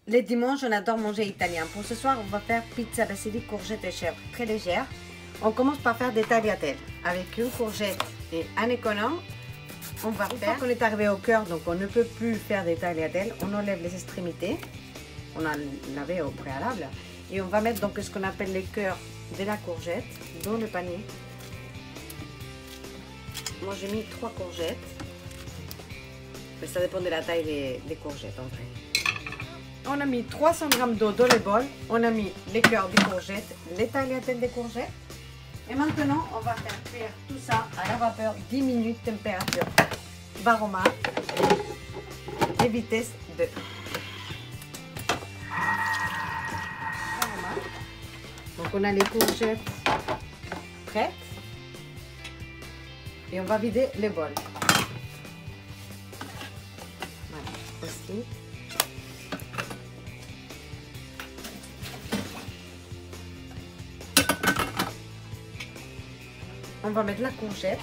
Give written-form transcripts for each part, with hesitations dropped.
Les dimanches, on adore manger italien. Pour ce soir, on va faire pizza basilic, courgettes et chèvre, très légère. On commence par faire des tagliatelles. Avec une courgette et un économ, on va faire. Une fois qu'on est arrivé au cœur, donc on ne peut plus faire des tagliatelles, on enlève les extrémités. On a lavé au préalable. Et on va mettre donc ce qu'on appelle les cœurs de la courgette dans le panier. Moi, j'ai mis 3 courgettes. Mais ça dépend de la taille des courgettes en vrai. On a mis 300 g d'eau dans le bol. On a mis les cœurs des courgettes, les tagliatelles des courgettes. Et maintenant, on va faire cuire tout ça à la vapeur 10 minutes, température baromètre et vitesse 2. Donc on a les courgettes prêtes. Et on va vider le bol. Voilà, aussi. On va mettre la courgette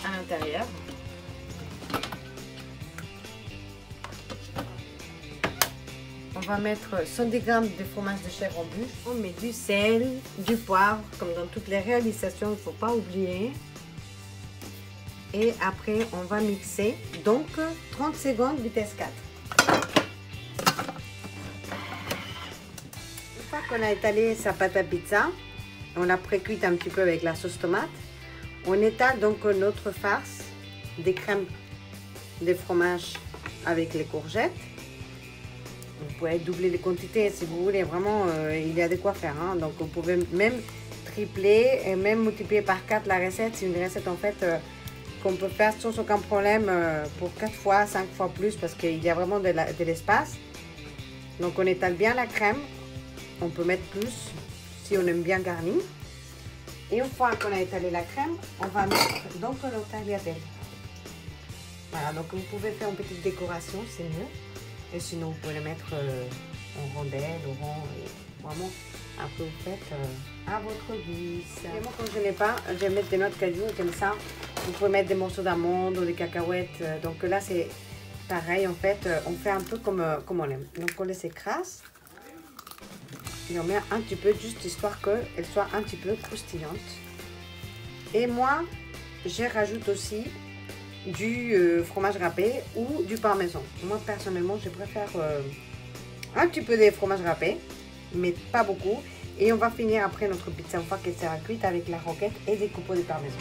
à l'intérieur. On va mettre 110 g de fromage de chèvre en bûche. On met du sel, du poivre, comme dans toutes les réalisations, il ne faut pas oublier. Et après, on va mixer. Donc, 30 secondes, vitesse 4. Une fois qu'on a étalé sa pâte à pizza, on l'a pré-cuite un petit peu avec la sauce tomate. On étale donc notre farce des crèmes de fromage avec les courgettes. Vous pouvez doubler les quantités si vous voulez, vraiment il y a de quoi faire. Hein. Donc vous pouvez même tripler et même multiplier par 4 la recette. C'est une recette en fait qu'on peut faire sans aucun problème pour 4 fois, 5 fois plus parce qu'il y a vraiment de l'espace. Donc on étale bien la crème, on peut mettre plus si on aime bien garni. Et une fois qu'on a étalé la crème, on va mettre donc nos tagliatelles. Voilà, donc vous pouvez faire une petite décoration, c'est mieux. Et sinon, vous pouvez les mettre en rondelles, au rond. Et vraiment, après, vous faites à votre guise. Et moi, quand je n'ai pas, je vais mettre des noix de cajou. Comme ça, vous pouvez mettre des morceaux d'amandes ou des cacahuètes. Donc là, c'est pareil. En fait, on fait un peu comme on aime. Donc, on les écrase. Et on met un petit peu, juste histoire qu'elle soit un petit peu croustillante. Et moi, je rajoute aussi du fromage râpé ou du parmesan. Moi, personnellement, je préfère un petit peu de fromage râpé, mais pas beaucoup. Et on va finir après notre pizza, une fois qu'elle sera cuite, avec la roquette et des copeaux de parmesan.